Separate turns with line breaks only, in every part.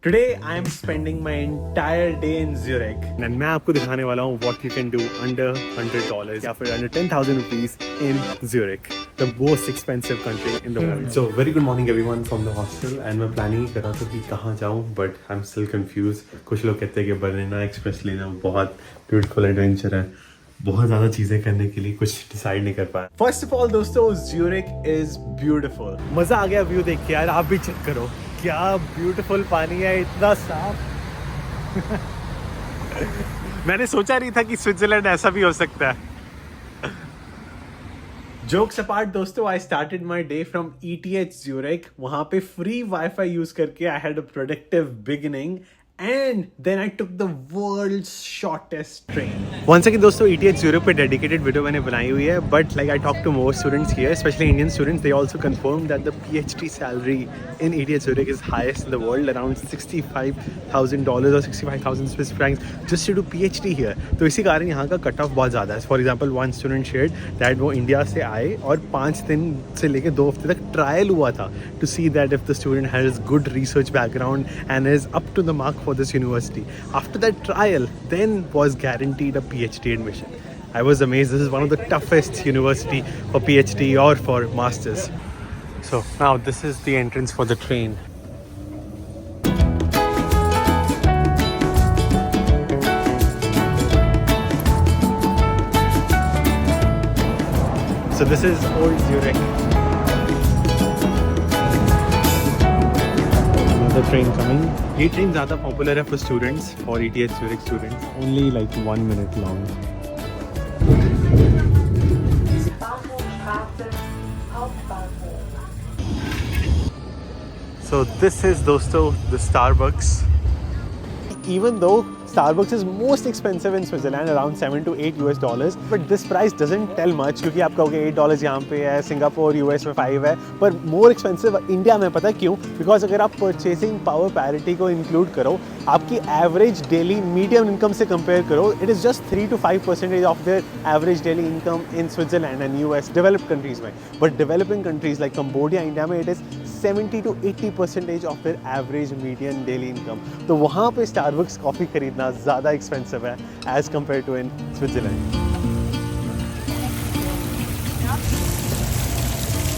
Today I am spending my entire day in Zurich and मैं आपको दिखाने वाला हूँ what you can do under $100 या फिर under 10,000 rupees in Zurich, the most expensive country in the world.
So very good morning everyone from the hostel and मैं planning ही कर रहा था कि कहाँ जाऊँ but I'm still confused. कुछ लोग कहते हैं कि बर्लिना एक्सप्रेस लेना बहुत beautiful adventure है, बहुत ज़्यादा चीज़ें करने के लिए कुछ डिसाइड नहीं कर पाया.
First of all दोस्तों, Zurich is beautiful. मज़ा आ गया व्यू देख के यार, आप भी चेक करो क्या ब्यूटीफुल पानी है, इतना साफ. मैंने सोचा नहीं था कि स्विट्जरलैंड ऐसा भी हो सकता है. जोक्स अपार्ट दोस्तों, I started my day from ETH Zurich. वहां पे फ्री वाईफाई यूज करके I had a productive beginning and then I took the world's shortest train. Once again दोस्तों, ETH Zurich पे dedicated video मैंने बनाई हुई है, but like I talked to more students here, especially Indian students, they also confirmed that the PhD salary in ETH Zurich is highest in the world, around $65,000 or 65,000 Swiss francs just to do PhD here. तो इसी कारण यहाँ का cut off बहुत ज़्यादा है. For example, one student shared that वो India से आए और 5 दिन से लेकर 2 हफ्ते तक ट्रायल हुआ था to see that if the student has good research background and is up to the mark for this university. After that trial, then was guaranteed a PhD admission. I was amazed. This is one of the toughest university for PhD or for masters. So now this is the entrance for the train. So this is Old Zurich. The train coming. ये train ज़्यादा popular है for students, for ETH Zurich students. Only like 1 minute long. So this is दोस्तों the Starbucks. Even though Starbucks is most expensive in Switzerland, around $7 to $8 but this price doesn't tell much क्योंकि आप कहोगे $8 यहाँ पे है, Singapore US में 5 है, पर more expensive इंडिया में. पता है क्यों? Because अगर आप purchasing power parity को include करो, आपकी average daily median income से compare करो, it is just 3 to 5% of their average daily income in Switzerland and US developed countries में. But developing countries like Cambodia, India में it is 70 to 80% of their average median daily income. तो वहाँ पे Starbucks coffee खरीदना ज़्यादा expensive है as compared to in Switzerland.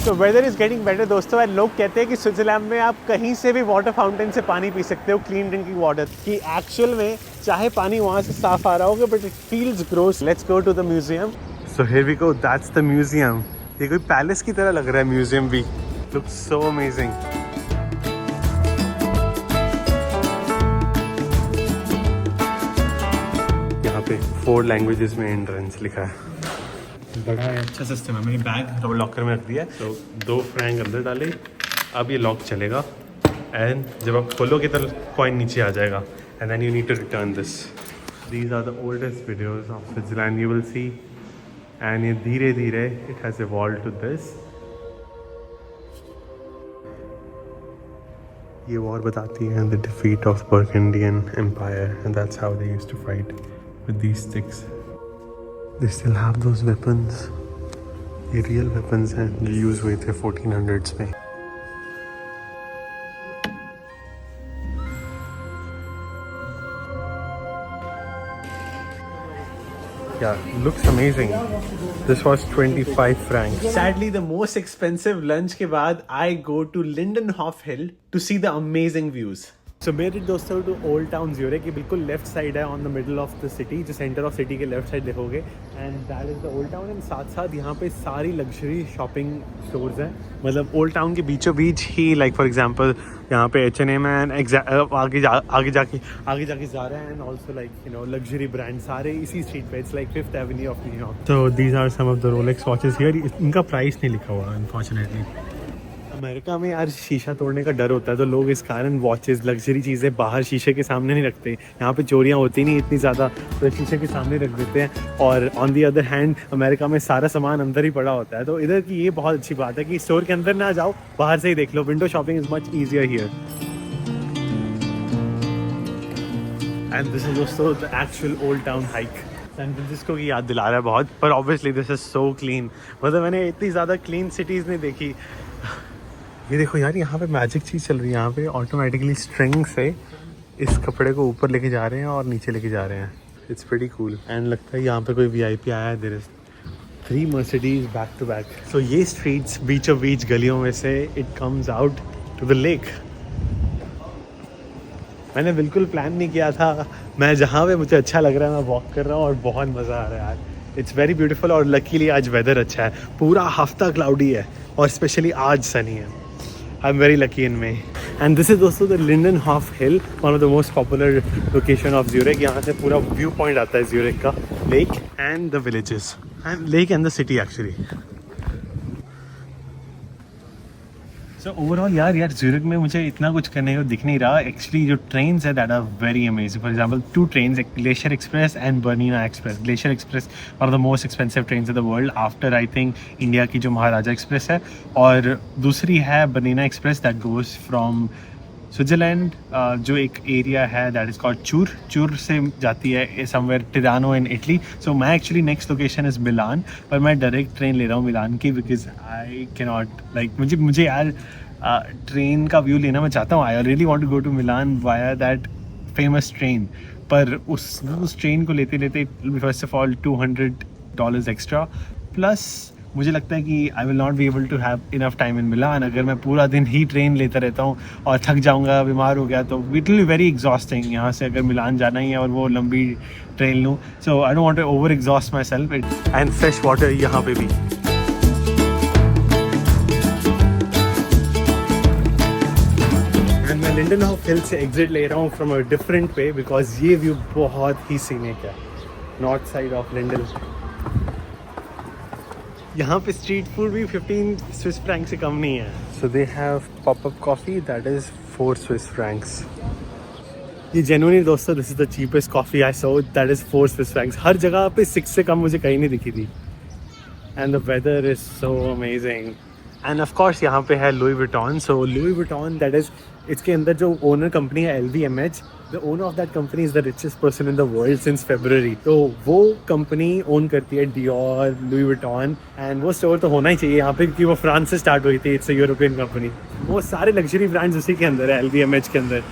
So weather is getting better दोस्तों, and लोग कहते हैं कि स्विट्जरलैंड में आप कहीं से भी वाटर फाउंटेन से पानी पी सकते हो, क्लीन ड्रिंकिंग वाटर. कि एक्चुअल में चाहे पानी वहाँ से साफ आ रहा होगा but it feels gross. Let's go to the museum. So here we go, that's the museum. ये कोई पैलेस की तरह लग रहा है म्यूजियम भी. Looks so amazing. यहाँ पे 4 लैंग्वेजेस में एंट्रेंस लिखा है. बड़ा अच्छा सिस्टम है. मैंने बैग लॉकर में रख दिया है. तो 2 फ्रैंक अंदर डाले, अब ये लॉक चलेगा एंड जब आप खोलोगे तो कॉइन नीचे आ जाएगा and then you need to return this. These are the oldest videos of Switzerland you will see and ये धीरे धीरे it has evolved to this. ये वॉर बताती है the defeat of Burgundian empire and that's how they used to fight with these sticks. They still have those weapons. ये real weapons हैं जो use हुए थे 1400s में. Yeah, looks amazing. This was 25 francs. Sadly, the most expensive lunch के बाद I go to Lindenhof Hill to see the amazing views. So made it दोस्तों to Old Town Zurich. ये बिल्कुल लेफ्ट साइड है on the middle of the city. जो centre of city के left side देखोगे and that is the old town. And साथ साथ यहाँ पे सारी लग्जरी शॉपिंग स्टोर्स हैं. मतलब ओल्ड टाउन के बीचों बीच ही लाइक फॉर एग्जांपल यहाँ पे H&M एंड आगे जाके Zara and also like you know luxury brand सारे इसी स्ट्रीट पे. It's like 5th Avenue of New York. तो these are some of the Rolex watches here. इनका प्राइस नहीं लिखा हुआ अनफॉर्चुनेटली. अमेरिका में यार शीशा तोड़ने का डर होता है तो लोग इस कारण वॉचेस लग्जरी चीज़ें बाहर शीशे के सामने नहीं रखते. यहाँ पे चोरियाँ होती नहीं इतनी ज़्यादा तो शीशे के सामने रख देते हैं. और on the other hand America में सारा सामान अंदर ही पड़ा होता है. तो इधर की ये बहुत अच्छी बात है कि स्टोर के अंदर ना जाओ, बाहर से ही देख लो. Window shopping is much easier here. And this is दोस्तों the actual old town hike. San Francisco की याद दिला रहा है बहुत, पर obviously this is so clean. मतलब मैंने इतनी ज़्यादा क्लीन सिटीज़ नहीं देखी.
ये देखो यार, यहाँ पे मैजिक चीज़ चल रही है। यहाँ पे ऑटोमेटिकली स्ट्रिंग से इस कपड़े को ऊपर लेके जा रहे हैं और नीचे लेके जा रहे हैं। इट्स प्रीटी कूल एंड लगता है यहाँ पे कोई VIP आया है। There is 3 Mercedes back to back. So ये स्ट्रीट्स बीचों बीच गलियों में से it comes out to the lake. मैंने बिल्कुल प्लान नहीं किया था, मैं जहाँ पे मुझे अच्छा लग रहा है मैं वॉक कर रहा हूँ और बहुत मज़ा आ रहा है यार। इट्स वेरी ब्यूटीफुल और लकीली आज वेदर अच्छा है, पूरा हफ्ता क्लाउडी है और स्पेशली आज सनी है। I am very lucky in May. And this is दोस्तों the Lindenhof hill, one of the most popular location of Zurich. यहाँ से पूरा व्यू पॉइंट आता है ज्यूरिख का, lake and the villages and lake and the city actually. So overall यार Zurich में मुझे इतना कुछ करने को दिख नहीं रहा। एक्चुअली जो ट्रेन्स है that are very amazing. For example 2 trains, Glacier Express and Bernina Express. Glacier Express one of the most expensive trains in the world after I think India की जो महाराजा एक्सप्रेस है, और दूसरी है Bernina Express that goes from Switzerland, जो एक area है that is called चूर से जाती है somewhere Tirano in Italy. So my actually next location is Milan, पर मैं डायरेक्ट ट्रेन ले रहा हूँ मिलान की because I can not like मुझे यार ट्रेन का व्यू लेना मैं चाहता हूँ। I really want to go to Milan via that famous train, पर उस ट्रेन को लेते लेते first of all $200 extra, plus मुझे लगता है कि I will not be able to have enough time in Milan. अगर मैं पूरा दिन ही ट्रेन लेता रहता हूँ और थक जाऊँगा, बीमार हो गया, तो it will be very exhausting यहाँ से अगर मिलान जाना ही है और वो लंबी ट्रेन लूँ। So I don't want to over exhaust myself. And fresh water यहाँ पे भी। एंड मैं लिंडनहॉफ हिल से एग्जिट ले रहा हूँ from a different way because ये व्यू बहुत ही सीनिक है, नॉर्थ साइड ऑफ लिंडन। यहाँ पे स्ट्रीट फूड भी 15 स्विस फ्रैंक से कम नहीं है। So they have popup coffee that is 4 Swiss francs. ये जेन्युइनली दोस्तों this is the cheapest coffee I saw, that is 4 Swiss francs. हर जगह पे 6 से कम मुझे कहीं नहीं दिखी थी। And the weather is so amazing. And of course यहाँ पे है Louis Vuitton. So Louis Vuitton that is, इसके अंदर जो ओनर कंपनी है LVMH, the owner of that company is the richest person in the world since February। तो वो कंपनी ओन करती है डियोर, लुई विटॉन, एंड वो स्टोर तो होना ही चाहिए यहाँ पे क्योंकि वो फ्रांस से स्टार्ट हुई थी। It's a European company. वो सारे लग्जरी ब्रांड्स उसी के अंदर है, LVMH के अंदर।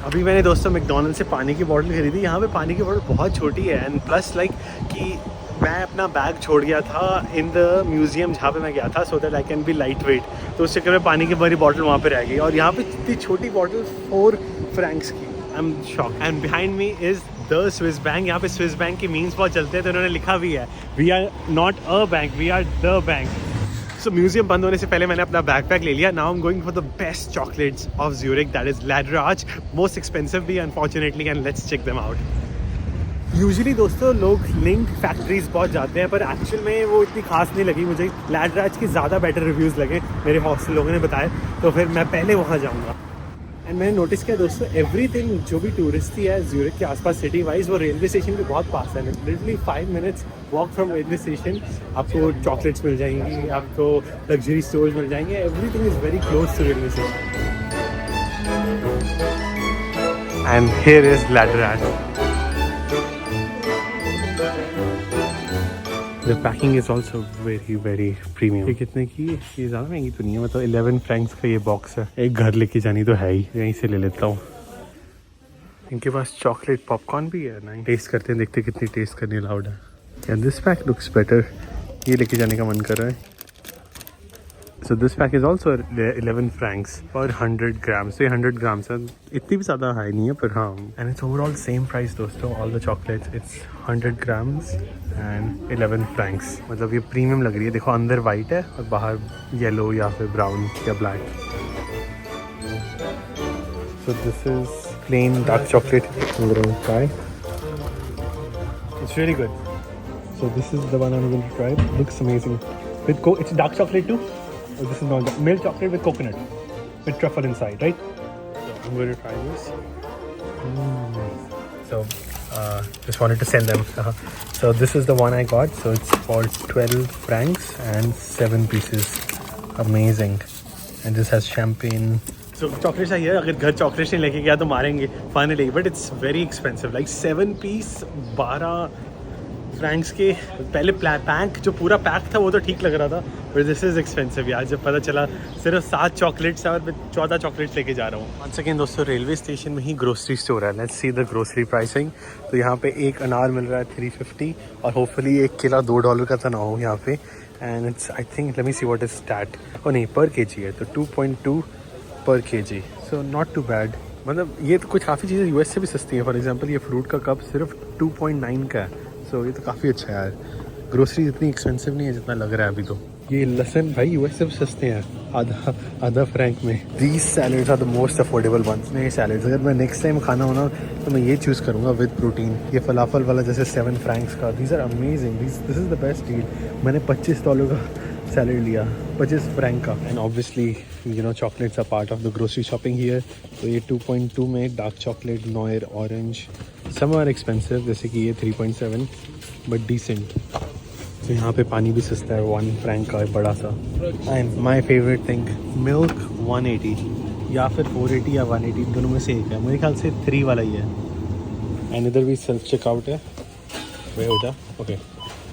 अभी मैंने दोस्तों मैकडोनल्ड से पानी की बॉटल खरीदी। यहाँ पे पानी की बॉटल बहुत छोटी है एंड प्लस लाइक कि मैं अपना बैग छोड़ गया था इन द म्यूजियम जहाँ पे मैं गया था, so that I can be light weight. तो उस चक्कर में पानी की बड़ी बॉटल वहाँ पे रह गई और यहाँ पे इतनी छोटी बॉटल 4 फ्रैंक्स की। I am shock. And behind me is the Swiss bank. यहाँ पे स्विस बैंक के मीम्स बहुत चलते हैं, तो उन्होंने लिखा भी है we are not a bank, we are the bank. So museum बंद होने से पहले मैंने अपना बैकपैक ले लिया। Now I am going for the best chocolates of Zurich, that is Läderach. Most expensive भी unfortunately, and let's check them out. Usually दोस्तों लोग लिंक फैक्ट्रीज बहुत जाते हैं, पर एक्चुअल में वो इतनी खास नहीं लगी मुझे। लैडराज की ज़्यादा बेटर रिव्यूज़ लगे मेरे हॉस्टल लोगों ने बताए, तो फिर मैं पहले वहाँ जाऊँगा। एंड मैंने नोटिस किया दोस्तों एवरीथिंग जो भी टूरिस्ट है ज्यूरिख के आसपास सिटी वाइज, वो रेलवे स्टेशन के बहुत पास है। Literally 5 minutes walk from railway station. आपको चॉकलेट्स मिल जाएंगी, आपको लग्जरी स्टोर्स मिल जाएंगे, everything is very close to railway station. And here is Läderach. The packing is also very very premium। ये कितने की? ये ज़्यादा महंगी तो नहीं है, मतलब 11 फ्रैंक्स का ये बॉक्स है। एक घर लेके जानी तो है ही, यहीं से ले लेता हूँ। इनके पास चॉकलेट पॉपकॉर्न भी है ना, टेस्ट करते हैं, देखते कितनी टेस्ट करनी अलाउड है। And this pack looks better, ये लेके जाने का मन कर रहा है। So this pack is also 11 Franks पर 100 ग्राम्स। तो ये 100 ग्राम्स है, इतनी भी ज़्यादा हाई नहीं है, पर हाँ। And it's overall same price दोस्तों, all the chocolates. It's 100 grams and 11 francs. मतलब ये प्रीमियम लग रही है। देखो अंदर वाइट है और बाहर येलो या फिर ब्राउन या black. So this is plain dark chocolate. Try, it's really good. So this is the one I am going to try. Looks amazing with its dark chocolate too. This is not the milk chocolate with coconut, with truffle inside, right? So I'm going to try this. So just wanted to send them. So this is the one I got. So it's for 12 francs and 7 pieces. Amazing. And this has champagne. So chocolate चाहिए, अगर घर chocolate नहीं लेके गया तो मारेंगे finally. But it's very expensive. Like 7 piece 12 Franks के। पहले पैक जो पूरा पैक था वो तो ठीक लग रहा था,
बट दिस इज़ एक्सपेंसिव यार। जब पता चला सिर्फ 7 चॉकलेट्स है और मैं 14 चॉकलेट्स लेके जा रहा हूँ। 1 सेकेंड दोस्तों, रेलवे स्टेशन में ही ग्रोसरी स्टोर है। Let's see the grocery pricing. तो यहाँ पे एक अनार मिल रहा है 350 और होपफुली एक केला $2 का तो ना हो यहाँ पे। And it's I think let me see what is stat. Oh नहीं, पर केजी है तो 2.2 per KG, so not too bad. मतलब ये तो कुछ काफ़ी चीज़ें यूएस से भी सस्ती हैं। फॉर एग्जांपल ये फ्रूट का कप सिर्फ 2.9 का है, सो ये तो काफ़ी अच्छा है यार। ग्रोसरी इतनी एक्सपेंसिव नहीं है जितना लग रहा है अभी। तो ये लहसुन भाई यूएस से भी सस्ते हैं, आधा फ्रैंक में। These salads are the most affordable ones. ये सैलड्स अगर मैं नेक्स्ट टाइम खाना हो ना तो मैं ये चूज़ करूँगा विद प्रोटीन। ये फलाफल वाला जैसे 7 फ्रैंक्स का, these are amazing, this is the best deal. मैंने $25 का सैलड लिया, 25 फ्रैंक का। And obviously you know chocolates are part of the grocery shopping here. तो ये 2.2 में dark chocolate, noir, orange, some are expensive जैसे कि ये 3.7 बट डिसेंट। तो यहाँ पे पानी भी सस्ता है, 1 फ्रैंक का बड़ा सा। And my favourite thing, milk 180 या फिर 480 या 180, दोनों में से एक है। मेरे ख्याल से 3 वाला ही है। एंड इधर भी सेल्फ चेकआउट है। वे हो जा ओके।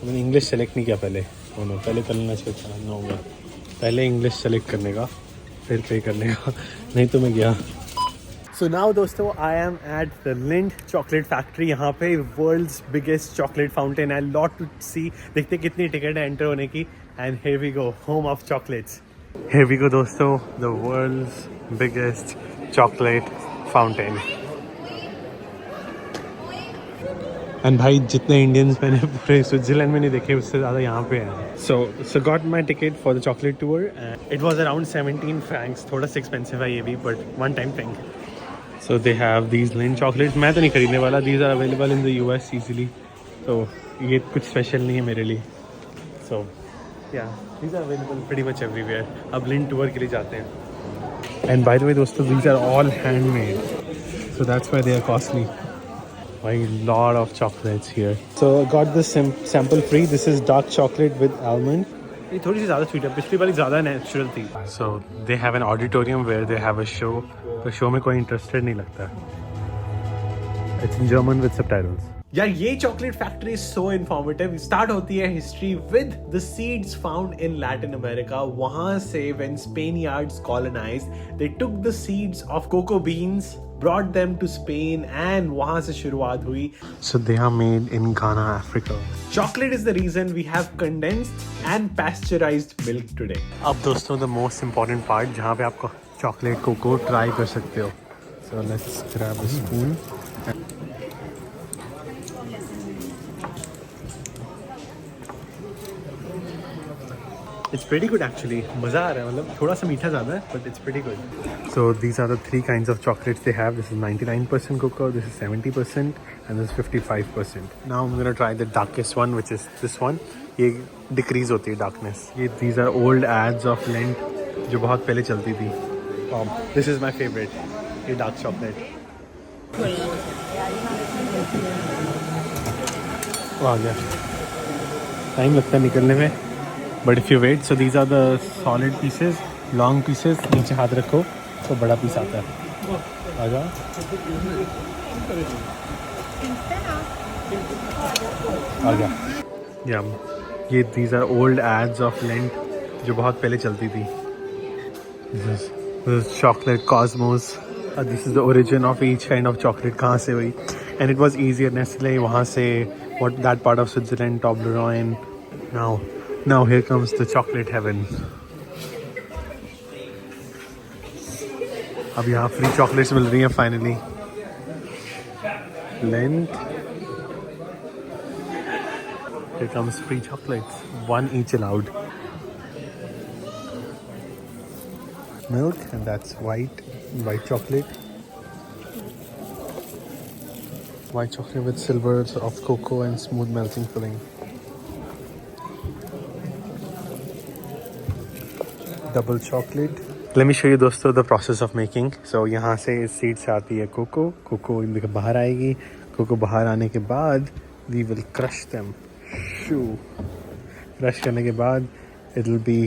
मैंने इंग्लिश सेलेक्ट नहीं किया पहले, पहले कर लेना चाहिए था। नो वे, पहले इंग्लिश सेलेक्ट करने का फिर पे करने का, नहीं तो मैं गया। सो नाउ दोस्तों, I am at the Lindt chocolate factory. यहाँ पे वर्ल्ड्स बिगेस्ट चॉकलेट फाउंटेन है। लॉट टू सी, देखते कितनी टिकट है एंटर होने की। And here we go, home of chocolates. Here we go दोस्तों, the world's biggest chocolate fountain. And भाई जितने इंडियंस मैंने पूरे स्विट्जरलैंड में नहीं देखे उससे ज़्यादा यहाँ पे हैं। So got my ticket for the chocolate tour and it was around 17 francs. थोड़ा सा एक्सपेंसिव है ये भी, but one time thing. So they have these Lindt chocolates. मैं तो नहीं खरीदने वाला, these are available in the US easily. तो ये कुछ स्पेशल नहीं है मेरे लिए। सो या these are available pretty much everywhere. अब लिंड टूर के लिए जाते हैं। एंड बाय द वे दोस्तों, these are all handmade, so that's why they are costly. A lot of chocolates here. So I got this sample free. This is dark chocolate with almond. ये थोड़ी सी ज़्यादा sweet है, पिछली वाली ज़्यादा natural थी। So they have an auditorium where they have a show. तो show में कोई इंटरेस्टेड नहीं लगता। It's in German with subtitles. यार ये chocolate factory is so informative. Start होती है history with the seeds found in Latin America. वहां से when Spaniards colonized, they took the seeds of cocoa beans, brought them to Spain, and वहां से शुरुआत हुई। So they are made in Ghana, Africa. Chocolate is the reason we have condensed and pasteurized milk today. अब दोस्तों the most important part, जहाँ पे आपको chocolate cocoa try कर सकते हो। So let's grab a spoon. It's pretty good actually. मज़ा आ रहा है, मतलब थोड़ा सा मीठा ज़्यादा है, but it's pretty good. So these are the 3 kinds of chocolates they have. This is 99% cocoa, this is 70%, and this is 55%. Now I'm gonna try the darkest one, which is this one. ये decrease होती है darkness. ये these are old ads of Lindt जो बहुत पहले चलती थी. This is my favorite. ये dark chocolate. आ गया. टाइम लगता है निकलने में. But if you wait, so these are the solid pieces, long pieces. नीचे हाथ रखो तो बड़ा पीस आता है। आ जाओ। आ गया। Yeah, ये these are old ads of Lindt जो बहुत पहले चलती थी। This is chocolate cosmos. This is the origin of each kind of chocolate. कहाँ से हुई? And it was easier. Nestle वहाँ से, what that part of Switzerland, Toblerone. Now here comes the chocolate heaven. अब यहाँ फ्री चॉकलेट्स मिल रही हैं finally. Lindt. Here comes free chocolates. 1 each allowed. Milk, and that's white chocolate. White chocolate with silvers of cocoa and smooth melting filling. Double chocolate. Let me show you दोस्तों the process of making. So यहाँ से इस seed से आती है cocoa इनके बाहर आएगी। कोको बाहर आने के बाद we will crush them. Crush करने के बाद it will be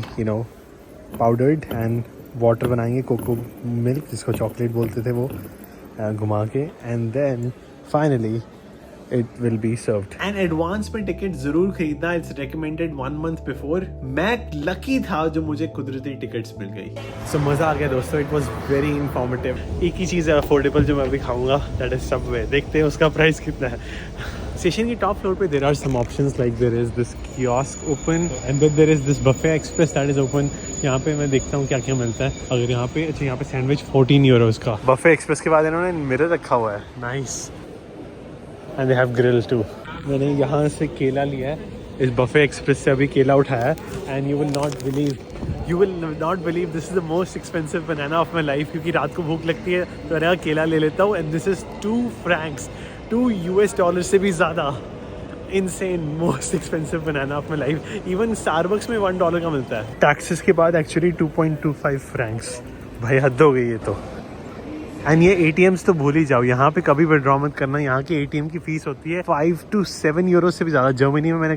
powdered and water बनाएंगे, कोको मिल्क जिसको चॉकलेट बोलते थे वो घुमा के, and then finally it will be served. And advance में टिकट जरूर खरीदना. It's recommended 1 month before. मैं lucky था जो मुझे कुदरती टिकट्स मिल गई. So मजा आ गया दोस्तों. It was very informative. एक ही चीज़ है अफोर्डेबल जो मैं अभी खाऊंगा. That is Subway. देखते हैं उसका प्राइस कितना है. स्टेशन की टॉप फ्लोर पे there are some options like there is this kiosk open and then there is this buffet express that is open. यहाँ पे मैं देखता हूँ क्या क्या मिलता है. अगर यहाँ पे अच्छा यहाँ पे सैंडविच 14 यूरोज का. बफे एक्सप्रेस के बाद इन्होंने मिरर रखा हुआ है. Nice. And they have grill too. मैंने यहाँ से केला लिया है. इस बफे एक्सप्रेस से अभी केला उठाया है and you will not believe this is the most expensive banana of my life. क्योंकि रात को भूख लगती है तो मैंने केला ले लेता हूँ एंड दिस इज $2. $2 से भी ज़्यादा. insane most expensive banana of my life. Even Starbucks में $1 का मिलता है. टैक्सेस के बाद एक्चुअली 2.25 francs. भाई हद हो गई ये तो. एंड ये ATMs तो भूल ही जाओ. यहाँ पे कभी विड्रॉ मत करना. यहाँ की ATM की फीस होती है 5 to 7 यूरो से भी ज़्यादा. जर्मनी में मैंने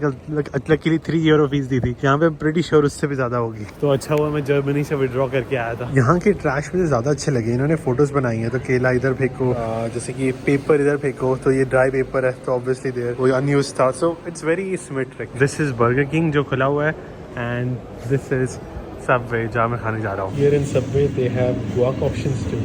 लकीली 3 यूरो फीस दी थी. यहाँ पे प्रीटी श्योर उससे भी ज़्यादा होगी. तो अच्छा हुआ मैं जर्मनी से विड्रॉ करके आया था. यहाँ के ट्रैश मुझे ज़्यादा अच्छे लगे. इन्होंने फोटोज़ बनाई हैं. तो केला इधर फेंको, जैसे कि पेपर इधर फेंको. तो ये ड्राई पेपर है तो ऑब्वियसली देयर वो अनयूज था. So it's very symmetric. This is burger king जो खुला हुआ है एंड दिस इज़ Subway जहाँ मैं खाने जा रहा हूँ. Here in Subway they have guac options too.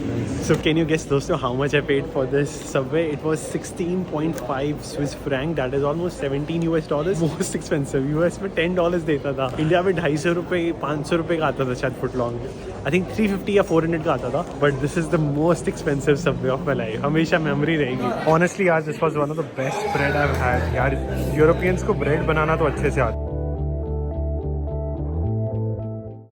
So can you guess दोस्तों how much I paid for this Subway? It was 16.5 Swiss franc. That is almost $17. Most expensive. US में $10 देता था. इंडिया में 250 रुपये 500 रुपये का आता था शायद फुट लॉन्ग. I think 350 या 400 का आता था. But this is the most expensive Subway of my life. हमेशा मेमोरी रहेगी. Honestly यार this was one of the best bread I've had. यार यूरोपियंस को ब्रेड बनाना तो अच्छे से आता है.